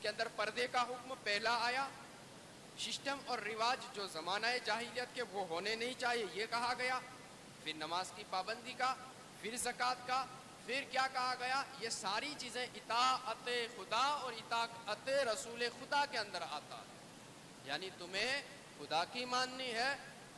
کے اندر پردے کا حکم پہلا آیا. سسٹم اور رواج جو زمانہ جاہلیت کے وہ ہونے نہیں چاہیے یہ کہا گیا. پھر نماز کی پابندی کا, پھر زکوٰۃ کا, پھر کیا کہا گیا, یہ ساری چیزیں اطاعت خدا اور اطاعت رسول خدا کے اندر آتا ہے. یعنی تمہیں خدا کی ماننی ہے,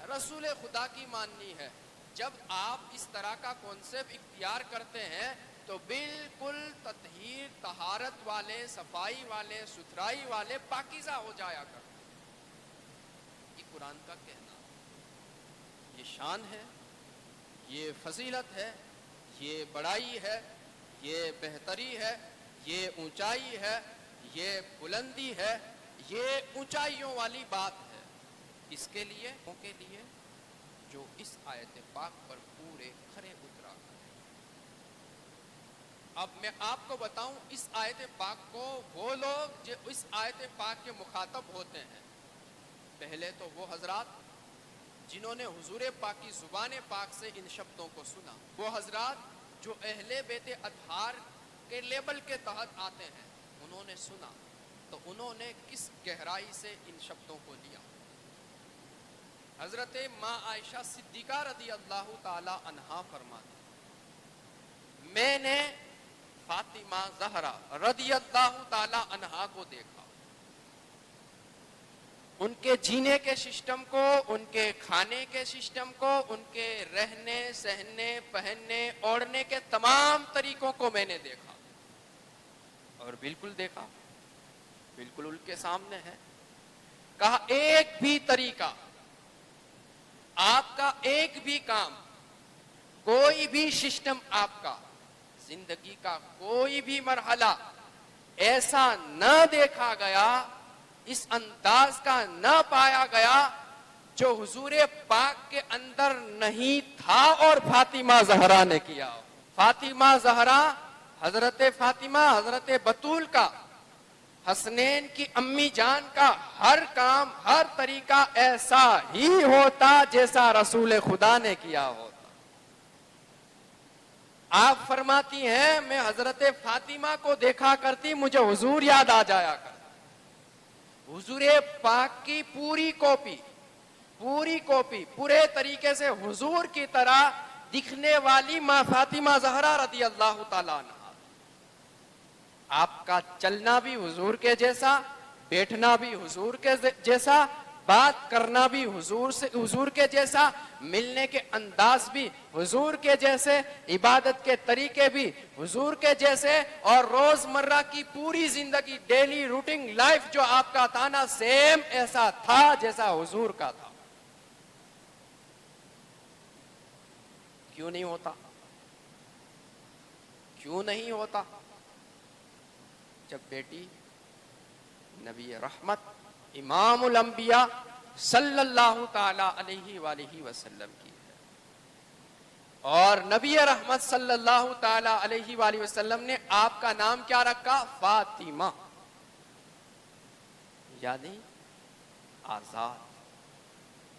رسول خدا کی ماننی ہے. جب آپ اس طرح کا کانسیپٹ اختیار کرتے ہیں تو بالکل تطہیر, طہارت والے, صفائی والے, ستھرائی والے, پاکیزہ ہو جایا کرتے. یہ قرآن کا کہنا, یہ شان ہے, یہ فضیلت ہے, یہ بڑائی ہے, یہ بہتری ہے, یہ اونچائی ہے, یہ بلندی ہے, یہ اونچائیوں والی بات ہے. اس کے لیے جو اس آیت پاک پر پورے کھرے اترا. اب میں آپ کو بتاؤں اس آیت پاک کو وہ لوگ جو اس آیت پاک کے مخاطب ہوتے ہیں, پہلے تو وہ حضرات جنہوں نے حضور پاک کی زبان پاک سے ان شبدوں کو سنا, وہ حضرات جو اہل بیت اطہار کے لیبل کے تحت آتے ہیں, انہوں نے سنا تو انہوں نے کس گہرائی سے ان شبدوں کو لیا. حضرت ماں عائشہ صدیقہ رضی اللہ تعالی عنہا فرماتی, میں نے فاطمہ زہرا رضی اللہ تعالی عنہا کو دیکھا, ان کے جینے کے سسٹم کو, ان کے کھانے کے سسٹم کو, ان کے رہنے سہنے پہننے اوڑھنے کے تمام طریقوں کو میں نے دیکھا, اور بالکل دیکھا, بالکل ان کے سامنے ہے. کہا ایک بھی طریقہ, آپ کا ایک بھی کام, کوئی بھی سسٹم, آپ کا زندگی کا کوئی بھی مرحلہ ایسا نہ دیکھا گیا, اس انداز کا نہ پایا گیا جو حضور پاک کے اندر نہیں تھا اور فاطمہ زہرا نے کیا. فاطمہ زہرا, حضرت فاطمہ, حضرت بطول کا, حسنین کی امی جان کا ہر کام, ہر طریقہ ایسا ہی ہوتا جیسا رسول خدا نے کیا ہوتا. آپ فرماتی ہیں میں حضرت فاطمہ کو دیکھا کرتی, مجھے حضور یاد آ جایا کرتا. حضور پاک کی پوری کاپی, پورے طریقے سے حضور کی طرح دکھنے والی ماں فاطمہ زہرا رضی اللہ تعالیٰ عنہا. آپ کا چلنا بھی حضور کے جیسا, بیٹھنا بھی حضور کے جیسا, بات کرنا بھی حضور کے جیسا, ملنے کے انداز بھی حضور کے جیسے, عبادت کے طریقے بھی حضور کے جیسے, اور روزمرہ کی پوری زندگی, ڈیلی روٹین لائف جو آپ کا تھا نا, سیم ایسا تھا جیسا حضور کا تھا. کیوں نہیں ہوتا؟ کیوں نہیں ہوتا؟ جب بیٹی نبی رحمت امام الانبیاء صلی اللہ تعالی علیہ وآلہ وسلم کی ہے, اور نبی رحمت صلی اللہ تعالی علیہ وآلہ وسلم نے آپ کا نام کیا رکھا؟ فاطمہ, یعنی آزاد,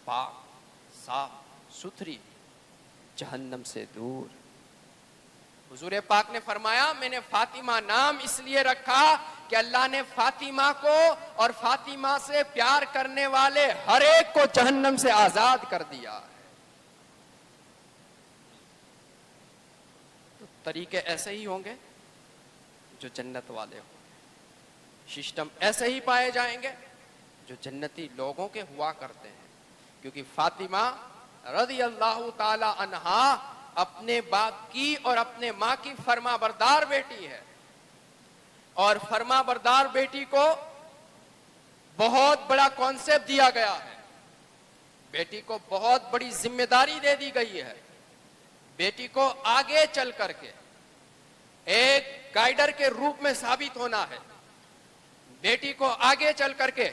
پاک, صاف ستھری, جہنم سے دور. حضور پاک نے فرمایا میں نے فاطمہ نام اس لیے رکھا کہ اللہ نے فاطمہ کو اور فاطمہ سے پیار کرنے والے ہر ایک کو جہنم سے آزاد کر دیا. تو طریقے ایسے ہی ہوں گے جو جنت والے ہوں گے, سسٹم ایسے ہی پائے جائیں گے جو جنتی لوگوں کے ہوا کرتے ہیں. کیونکہ فاطمہ رضی اللہ تعالی عنہا اپنے باپ کی اور اپنے ماں کی فرما بردار بیٹی ہے, اور فرما بردار بیٹی کو بہت بڑا کانسیپٹ دیا گیا ہے, بیٹی کو بہت بڑی ذمہ داری دے دی گئی ہے. بیٹی کو آگے چل کر کے ایک گائیڈر کے روپ میں ثابت ہونا ہے, بیٹی کو آگے چل کر کے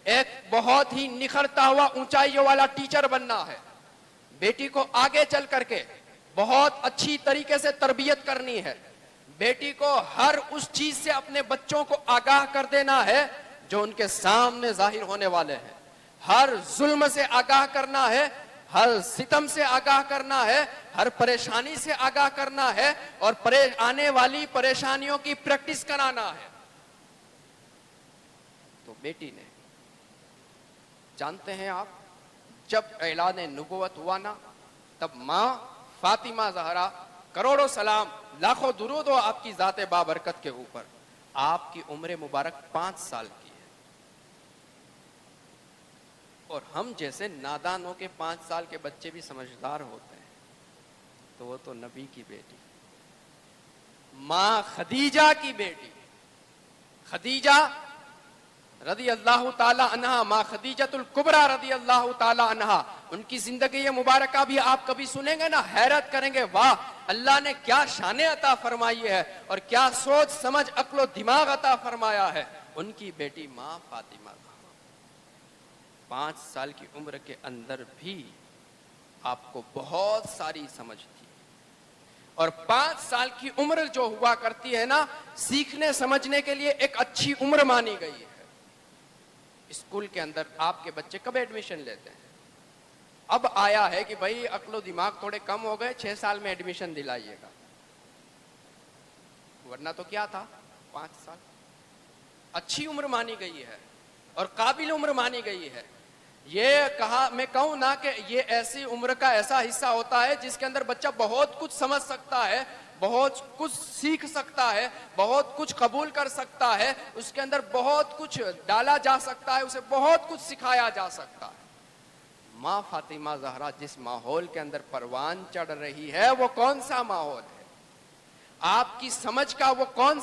ایک بہت ہی نکھرتا ہوا اونچائیوں والا ٹیچر بننا ہے, بیٹی کو آگے چل کر کے بہت اچھی طریقے سے تربیت کرنی ہے, بیٹی کو ہر اس چیز سے اپنے بچوں کو آگاہ کر دینا ہے جو ان کے سامنے ظاہر ہونے والے ہیں, ہر ظلم سے آگاہ کرنا ہے, ہر ستم سے آگاہ کرنا ہے, ہر پریشانی سے آگاہ کرنا ہے, اور آنے والی پریشانیوں کی پریکٹس کرانا ہے. بیٹی نے. جانتے ہیں آپ جب اعلان نبوت ہوا نا تب ماں فاطمہ زہرا کروڑوں سلام لاکھوں درود ہو آپ کی ذات بابرکت کے اوپر, آپ کی عمر مبارک 5 سال کی ہے. اور ہم جیسے نادانوں کے 5 سال کے بچے بھی سمجھدار ہوتے ہیں, تو وہ تو نبی کی بیٹی ماں خدیجہ کی بیٹی خدیجہ رضی اللہ تعالی عنہا, ماں خدیجۃ الکبریٰ رضی اللہ تعالی عنہا, ان کی زندگی مبارکہ بھی آپ کبھی سنیں گے نا حیرت کریں گے, واہ اللہ نے کیا شان عطا فرمائی ہے اور کیا سوچ سمجھ عقل و دماغ عطا فرمایا ہے. ان کی بیٹی ماں فاطمہ 5 سال کی عمر کے اندر بھی آپ کو بہت ساری سمجھ تھی, اور 5 سال کی عمر جو ہوا کرتی ہے نا سیکھنے سمجھنے کے لیے ایک اچھی عمر مانی گئی ہے. اسکول کے اندر آپ کے بچے کب ایڈمیشن لیتے ہیں؟ اب آیا ہے کہ بھائی عقل و دماغ تھوڑے کم ہو گئے 6 سال میں ایڈمیشن دلائیے گا, ورنہ تو کیا تھا 5 سال اچھی عمر مانی گئی ہے اور قابل عمر مانی گئی ہے. یہ کہا میں کہوں نا کہ یہ ایسی عمر کا ایسا حصہ ہوتا ہے جس کے اندر بچہ بہت کچھ سمجھ سکتا ہے, بہت کچھ سیکھ سکتا ہے, بہت کچھ قبول کر سکتا ہے, اس کے اندر بہت کچھ ڈالا جا سکتا ہے, اسے بہت کچھ سکھایا جا سکتا ہے. ماں فاطمہ زہرا جس ماحول کے اندر پروان چڑھ رہی ہے وہ کون سا ماحول ہے, آپ کی سمجھ کا وہ کون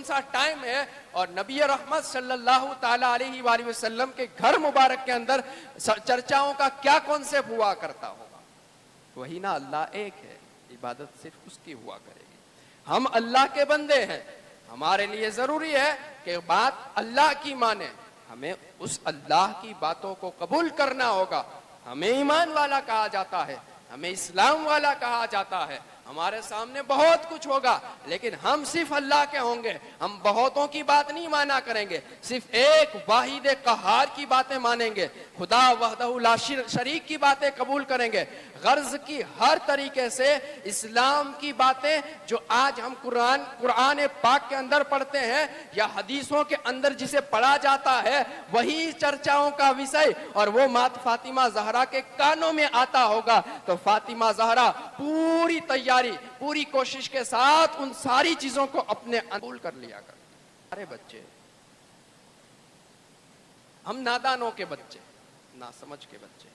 سا ٹائم ہے, اور نبی رحمت صلی اللہ تعالی علیہ وآلہ وسلم کے گھر مبارک کے اندر چرچاؤں کا کیا کانسیپٹ ہوا کرتا ہوگا. وہی نا اللہ ایک ہے, عبادت صرف اس کی ہوا کرے گی. ہم اللہ کے بندے ہیں, ہمارے لیے ضروری ہے کہ بات اللہ کی مانے, ہمیں اس اللہ کی باتوں کو قبول کرنا ہوگا. ہمیں ایمان والا کہا جاتا ہے, ہمیں اسلام والا کہا جاتا ہے, ہمارے سامنے بہت کچھ ہوگا لیکن ہم صرف اللہ کے ہوں گے. ہم بہتوں کی بات نہیں مانا کریں گے, صرف ایک واحد قہار کی باتیں مانیں گے, خدا وحدہ لا شریک کی باتیں قبول کریں گے. غرض کی ہر طریقے سے اسلام کی باتیں جو آج ہم قرآن پاک کے اندر پڑھتے ہیں یا حدیثوں کے اندر جسے پڑھا جاتا ہے وہی چرچاؤں کا وشے, اور وہ مات فاطمہ زہرا کے کانوں میں آتا ہوگا تو فاطمہ زہرا پوری تیاری پوری کوشش کے ساتھ ان ساری چیزوں کو اپنے قبول کر لیا کر. ہمارے بچے, ہم نادانوں کے بچے, نا سمجھ کے بچے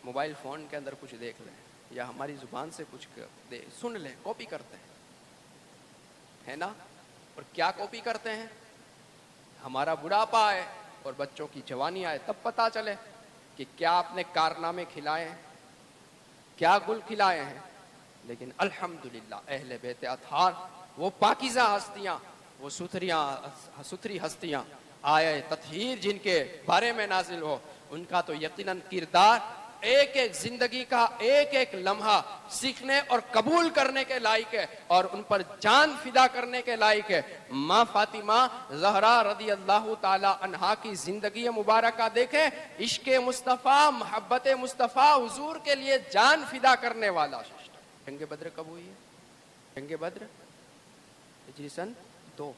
موبائل فون کے اندر کچھ دیکھ لیں یا ہماری زبان سے کچھ سن لیں, کاپی کرتے ہیں, ہے نا. اور کیا کاپی کرتے ہیں, ہمارا بڑھاپا آئے اور بچوں کی جوانی آئے تب پتا چلے کہ کیا آپ نے کارنامے کھلائے ہیں, کیا گل کھلائے ہیں. لیکن الحمدللہ اہل بیت اطہار وہ پاکیزہ ہستیاں, وہ ستھری ہستیاں, آئے تطہیر جن کے بارے میں نازل ہو, ان کا تو یقیناً کردار ایک ایک زندگی کا ایک ایک لمحہ سیکھنے اور قبول کرنے کے لائق ہے اور ان پر جان فدا کرنے کے لائق ہے. ماں فاطمہ زہرا رضی اللہ تعالی عنہا کی زندگی مبارکہ دیکھیں, عشق مصطفیٰ, محبت مصطفیٰ, حضور کے لیے جان فدا کرنے والا. جنگ بدر کب ہوئی ہے؟ جنگ بدر ہجری سن 2,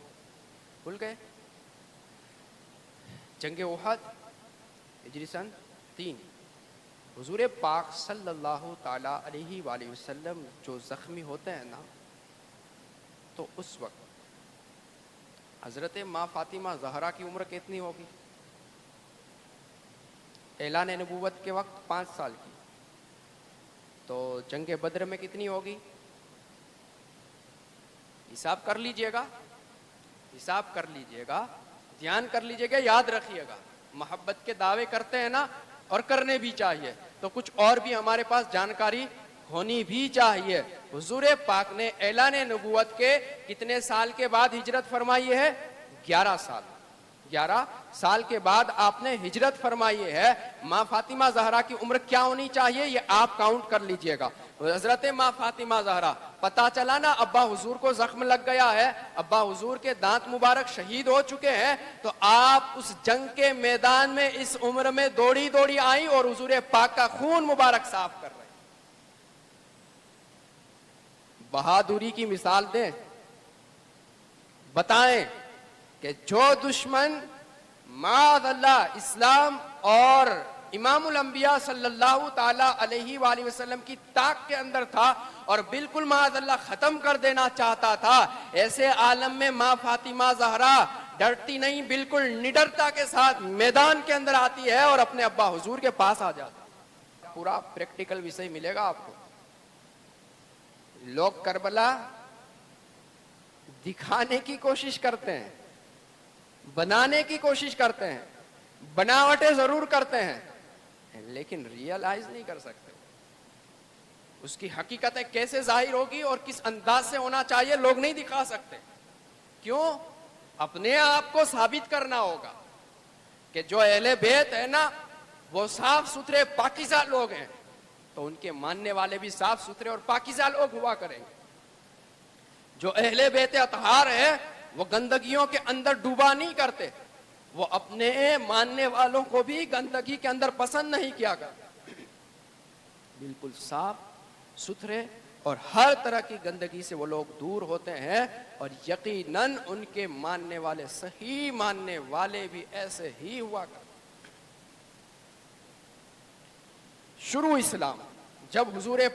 بھول گئے. جنگ احد ہجری سن 3. حضور پاک صلی اللہ تعالی علیہ وآلہ وسلم جو زخمی ہوتے ہیں نا تو اس وقت حضرت ماں فاطمہ زہرا کی عمر کتنی ہوگی؟ اعلان نبوت کے وقت 5 سال کی, تو جنگ بدر میں کتنی ہوگی؟ حساب کر لیجئے گا, حساب کر لیجئے گا, دھیان کر لیجئے گا, یاد رکھیے گا. محبت کے دعوے کرتے ہیں نا, اور کرنے بھی چاہیے, تو کچھ اور بھی ہمارے پاس جانکاری ہونی بھی چاہیے. حضور پاک نے اعلان نبوت کے کتنے سال کے بعد ہجرت فرمائی ہے؟ 11 سال. 11 سال کے بعد آپ نے ہجرت فرمائی ہے. ماں فاطمہ زہرا کی عمر کیا ہونی چاہیے یہ آپ کاؤنٹ کر لیجئے گا. حضرت ماں فاطمہ زہرا, پتا چلا نا ابا حضور کو زخم لگ گیا ہے, ابا حضور کے دانت مبارک شہید ہو چکے ہیں, تو آپ اس جنگ کے میدان میں اس عمر میں دوڑی دوڑی آئیں اور حضور پاک کا خون مبارک صاف کر رہے ہیں. بہادری کی مثال دیں, بتائیں کہ جو دشمن معاذ اللہ اسلام اور امام الانبیاء صلی اللہ تعالی علیہ وآلہ وسلم کی طاق کے اندر تھا اور بالکل معاذ اللہ ختم کر دینا چاہتا تھا، ایسے عالم میں ماں فاطمہ زہرا ڈرتی نہیں، بالکل نڈرتا کے ساتھ میدان کے اندر آتی ہے اور اپنے ابا حضور کے پاس آ جاتی ہے۔ پورا پریکٹیکل وشے ملے گا آپ کو۔ لوگ کربلا دکھانے کی کوشش کرتے ہیں، بنانے کی کوشش کرتے ہیں، بناوٹیں ضرور کرتے ہیں، لیکن ریئلائز نہیں کر سکتے اس کی حقیقتیں کیسے ظاہر ہوگی اور کس انداز سے ہونا چاہیے، لوگ نہیں دکھا سکتے۔ کیوں؟ اپنے آپ کو ثابت کرنا ہوگا کہ جو اہل بیت ہے نا وہ صاف ستھرے پاکیزہ لوگ ہیں، تو ان کے ماننے والے بھی صاف ستھرے اور پاکیزہ لوگ ہوا کریں گے۔ جو اہل بیت اطہار ہے وہ گندگیوں کے اندر ڈوبا نہیں کرتے، وہ اپنے ماننے والوں کو بھی گندگی کے اندر پسند نہیں کیا کرتے، بالکل صاف ستھرے اور ہر طرح کی گندگی سے وہ لوگ دور ہوتے ہیں، اور یقیناً ان کے ماننے والے، صحیح ماننے والے بھی ایسے ہی ہوا کرتے۔ شروع اسلام جب حضور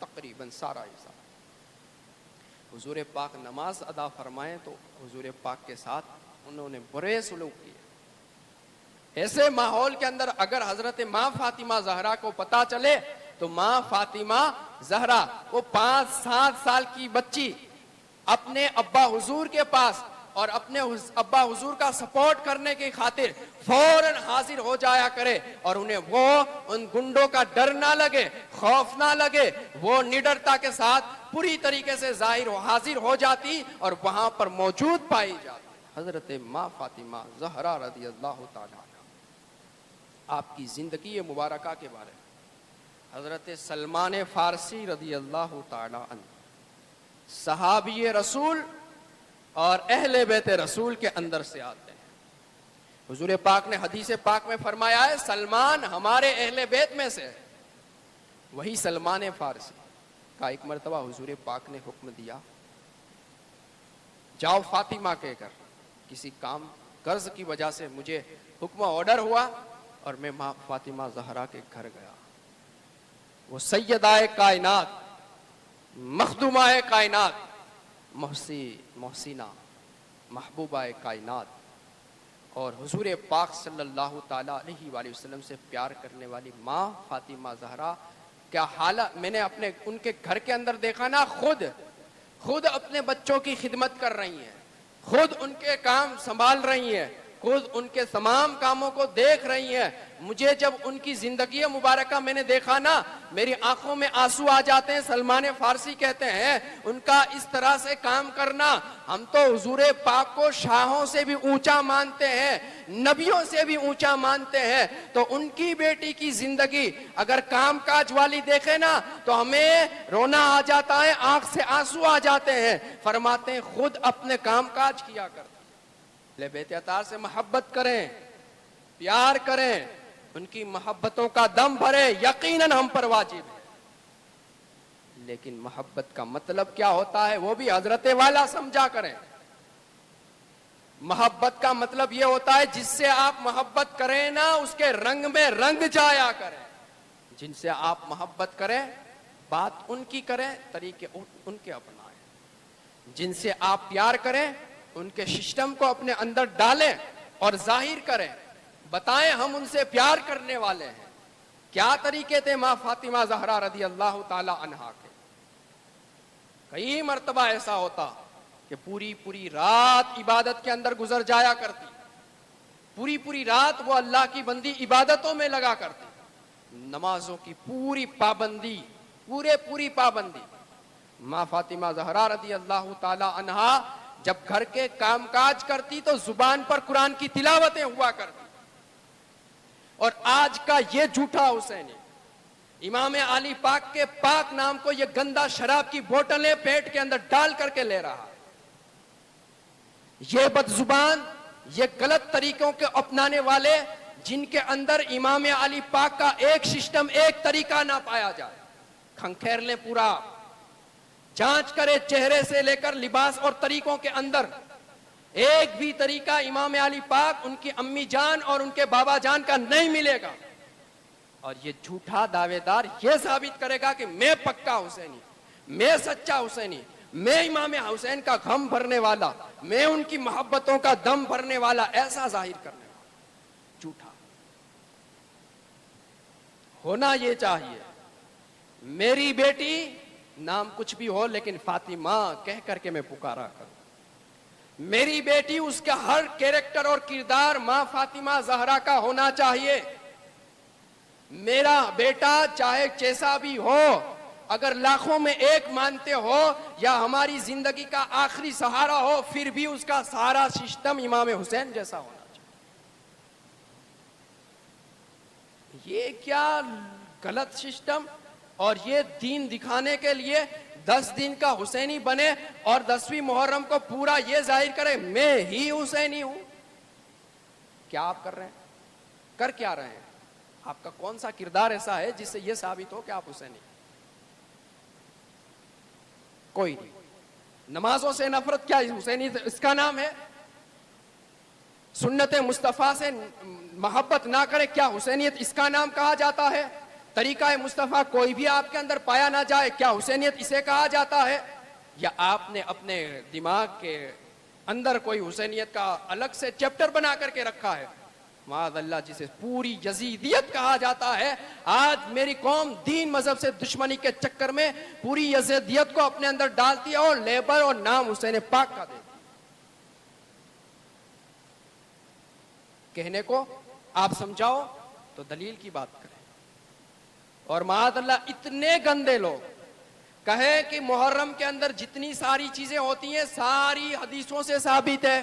تقریباً سارا حصہ، حضور پاک نماز ادا فرمائیں تو حضور پاک کے ساتھ انہوں نے برے سلوک کیے۔ ایسے ماحول کے اندر اگر حضرت ماں فاطمہ زہرا کو پتا چلے تو ماں فاطمہ زہرا وہ 5-7 سال کی بچی اپنے ابا حضور کے پاس اور اپنے ابا حضور کا سپورٹ کرنے کی خاطر فوراً حاضر ہو جایا کرے، اور انہیں وہ ان گنڈوں کا ڈر نہ لگے، خوف نہ لگے، وہ نڈرتا کے ساتھ پوری طریقے سے حاضر ہو جاتی اور وہاں پر موجود پائی جاتی۔ حضرت ماں فاطمہ زہرا رضی اللہ تعالی عنہ، آپ کی زندگی مبارکہ کے بارے میں حضرت سلمان فارسی رضی اللہ تعالی عنہ، صحابی رسول اور اہل بیت رسول کے اندر سے آتے ہیں۔ حضور پاک نے حدیث پاک میں فرمایا ہے سلمان ہمارے اہل بیت میں سے ہے۔ وہی سلمان فارسی کا ایک مرتبہ حضور پاک نے حکم دیا، جاؤ فاطمہ کے گھر، کسی کام قرض کی وجہ سے مجھے حکم آرڈر ہوا اور میں ماں فاطمہ زہرا کے گھر گیا۔ وہ سیدہ کائنات، مخدومہ کائنات، محسینہ، محبوبہ کائنات اور حضور پاک صلی اللہ تعالی علیہ وآلہ وسلم سے پیار کرنے والی ماں فاطمہ زہرا کیا حالت میں نے اپنے ان کے گھر کے اندر دیکھا نا، خود اپنے بچوں کی خدمت کر رہی ہیں، خود ان کے کام سنبھال رہی ہیں، خود ان کے تمام کاموں کو دیکھ رہی ہیں۔ مجھے جب ان کی زندگی مبارکہ میں نے دیکھا نا، میری آنکھوں میں آنسو آ جاتے ہیں۔ سلمان فارسی کہتے ہیں ان کا اس طرح سے کام کرنا، ہم تو حضور پاک کو شاہوں سے بھی اونچا مانتے ہیں، نبیوں سے بھی اونچا مانتے ہیں، تو ان کی بیٹی کی زندگی اگر کام کاج والی دیکھے نا تو ہمیں رونا آ جاتا ہے، آنکھ سے آنسو آ جاتے ہیں۔ فرماتے ہیں خود اپنے کام کاج کیا کرتے، اہل بیت اطہار سے محبت کریں، پیار کریں، ان کی محبتوں کا دم بھرے، یقیناً ہم پر واجب ہے۔ لیکن محبت کا مطلب کیا ہوتا ہے وہ بھی حضرت والا سمجھا کریں۔ محبت کا مطلب یہ ہوتا ہے جس سے آپ محبت کریں نا اس کے رنگ میں رنگ جایا کریں، جن سے آپ محبت کریں بات ان کی کریں، طریقے ان کے اپنائیں، جن سے آپ پیار کریں ان کے سسٹم کو اپنے اندر ڈالیں اور ظاہر کریں، بتائیں ہم ان سے پیار کرنے والے ہیں۔ کیا طریقے تھے ماں فاطمہ زہرا رضی اللہ تعالی عنہا کے؟ کئی مرتبہ ایسا ہوتا کہ پوری رات عبادت کے اندر گزر جایا کرتی، پوری رات وہ اللہ کی بندی عبادتوں میں لگا کرتی، نمازوں کی پوری پابندی، پوری پابندی۔ ماں فاطمہ زہرا رضی اللہ تعالی عنہا جب گھر کے کام کاج کرتی تو زبان پر قرآن کی تلاوتیں ہوا کرتی، اور آج کا یہ جھوٹا حسینی امام علی پاک کے پاک نام کو یہ گندا شراب کی بوتلیں پیٹ کے اندر ڈال کر کے لے رہا، یہ بد زبان، یہ غلط طریقوں کے اپنانے والے جن کے اندر امام علی پاک کا ایک سسٹم، ایک طریقہ نہ پایا جائے، کھنکھیر لیں پورا۔ جانچ کرے چہرے سے لے کر لباس اور طریقوں کے اندر ایک بھی طریقہ امام علی پاک، ان کی امی جان اور ان کے بابا جان کا نہیں ملے گا. اور یہ جھوٹا دعوے دار یہ ثابت کرے گا کہ میں پکا حسینی، میں سچا حسینی، میں امام حسین کا غم بھرنے والا، میں ان کی محبتوں کا دم بھرنے والا، ایسا ظاہر کرنے والا. جھوٹا ہونا یہ چاہیے میری بیٹی نام کچھ بھی ہو لیکن فاطمہ کہہ کر کے میں پکارا کروں. میری بیٹی اس کا ہر کیریکٹر اور کردار ماں فاطمہ زہرا کا ہونا چاہیے. میرا بیٹا چاہے جیسا بھی ہو، اگر لاکھوں میں ایک مانتے ہو یا ہماری زندگی کا آخری سہارا ہو، پھر بھی اس کا سارا سسٹم امام حسین جیسا ہونا چاہیے. یہ کیا غلط سسٹم، اور یہ دین دکھانے کے لیے 10 دن کا حسینی بنے اور 10ویں محرم کو پورا یہ ظاہر کرے میں ہی حسینی ہوں. کیا آپ کر رہے ہیں؟ کر کیا رہے ہیں؟ آپ کا کون سا کردار ایسا ہے جس سے یہ ثابت ہو کہ آپ حسینی؟ کوئی نہیں. نمازوں سے نفرت کیا حسینی اس کا نام ہے؟ سنت مصطفیٰ سے محبت نہ کرے کیا حسینیت اس کا نام کہا جاتا ہے؟ طریقہ مصطفیٰ کوئی بھی آپ کے اندر پایا نہ جائے کیا حسینیت اسے کہا جاتا ہے؟ یا آپ نے اپنے دماغ کے اندر کوئی حسینیت کا الگ سے چیپٹر بنا کر کے رکھا ہے؟ معاذ اللہ، جسے پوری یزیدیت کہا جاتا ہے. آج میری قوم دین مذہب سے دشمنی کے چکر میں پوری یزیدیت کو اپنے اندر ڈالتی ہے اور لیبر اور نام حسین پاک کا دیتی. کہنے کو آپ سمجھاؤ تو دلیل کی بات کریں. اور معاذ اللہ اتنے گندے لوگ کہے کہ محرم کے اندر جتنی ساری چیزیں ہوتی ہیں ساری حدیثوں سے ثابت ہے،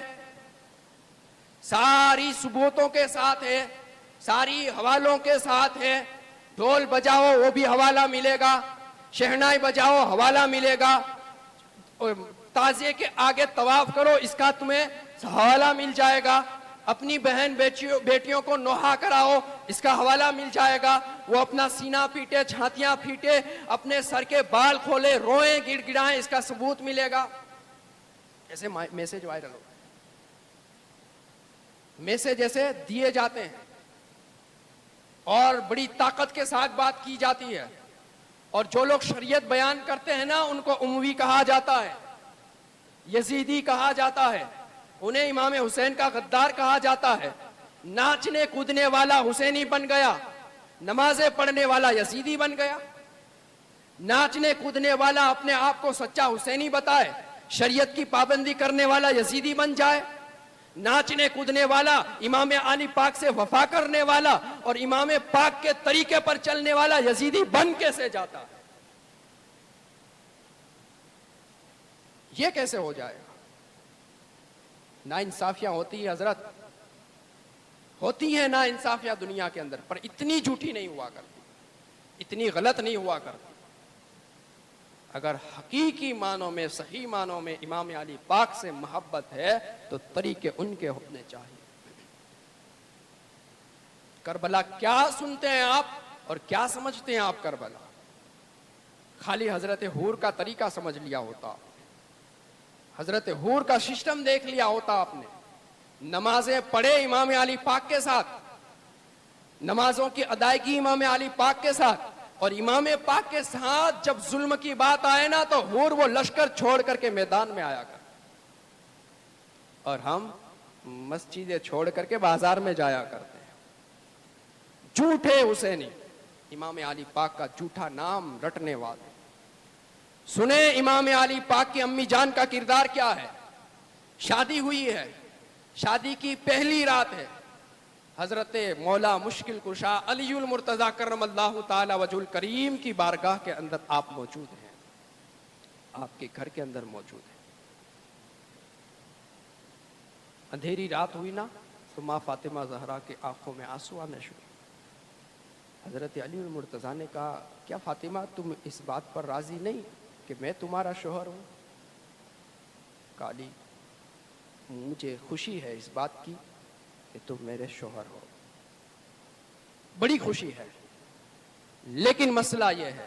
ساری ثبوتوں کے ساتھ ہے، ساری حوالوں کے ساتھ ہے. ڈھول بجاؤ وہ بھی حوالہ ملے گا، شہنائی بجاؤ حوالہ ملے گا، تازیے کے آگے طواف کرو اس کا تمہیں حوالہ مل جائے گا، اپنی بہن بیٹیوں کو نوحہ کراؤ اس کا حوالہ مل جائے گا. وہ اپنا سینہ پیٹے، چھاتیاں پیٹے، اپنے سر کے بال کھولے، روئیں گڑ گڑائیں اس کا ثبوت ملے گا. ایسے میسج وائرل ہو، میسج ایسے دیے جاتے ہیں اور بڑی طاقت کے ساتھ بات کی جاتی ہے. اور جو لوگ شریعت بیان کرتے ہیں نا ان کو اموی کہا جاتا ہے، یزیدی کہا جاتا ہے، انہیں امام حسین کا غدار کہا جاتا ہے. ناچنے کودنے والا حسینی بن گیا، نمازیں پڑھنے والا یزیدی بن گیا. ناچنے کودنے والا اپنے آپ کو سچا حسینی بتائے، شریعت کی پابندی کرنے والا یزیدی بن جائے. ناچنے کودنے والا امام علی پاک سے وفا کرنے والا اور امام پاک کے طریقے پر چلنے والا یزیدی بن کیسے جاتا؟ یہ کیسے ہو جائے گا؟ نا انصافیاں ہوتی ہے حضرت، ہوتی ہیں نا انصافیاں دنیا کے اندر، پر اتنی جھوٹی نہیں ہوا کرتی، اتنی غلط نہیں ہوا کرتی. اگر حقیقی معنوں میں، صحیح معنوں میں امام علی پاک سے محبت ہے تو طریقے ان کے ہونے چاہیے. کربلا کیا سنتے ہیں آپ اور کیا سمجھتے ہیں آپ؟ کربلا خالی حضرت حور کا طریقہ سمجھ لیا ہوتا، حضرت حور کا سسٹم دیکھ لیا ہوتا آپ نے. نمازیں پڑھے امام علی پاک کے ساتھ، نمازوں کی ادائیگی امام علی پاک کے ساتھ، اور امام پاک کے ساتھ جب ظلم کی بات آئے نا تو حور وہ لشکر چھوڑ کر کے میدان میں آیا کر، اور ہم مسجدیں چھوڑ کر کے بازار میں جایا کرتے ہیں. جھوٹے حسینی، امام علی پاک کا جھوٹا نام رٹنے والے. سنیں امام علی پاک کی امی جان کا کردار کیا ہے. شادی ہوئی ہے، شادی کی پہلی رات ہے، حضرت مولا مشکل کشا علی المرتضیٰ کرم اللہ تعالی وجہ الکریم کی بارگاہ کے اندر آپ موجود ہیں، آپ کے گھر کے اندر موجود ہیں. اندھیری رات ہوئی نا تو ماں فاطمہ زہرا کے آنکھوں میں آنسو آنے شروع. حضرت علی المرتضیٰ نے کہا کیا فاطمہ تم اس بات پر راضی نہیں کہ میں تمہارا شوہر ہوں؟ کہا علی مجھے خوشی ہے اس بات کی کہ تم میرے شوہر ہو، بڑی خوشی ہے، لیکن مسئلہ یہ ہے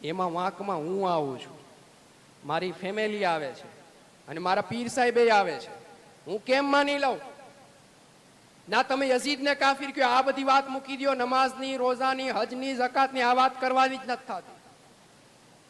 એમાં વાંકમાં હું આવું છું, મારી ફેમિલી આવે છે અને મારા પીર સાહેબ આવે છે, હું કેમ માની લઉં? ના તમે યઝીદને કાફિર કયો, આ બધી વાત મૂકી દો, નમાઝની, રોઝાની, હજની, ઝકાતની આ વાત કરવાની જ નથી થતી।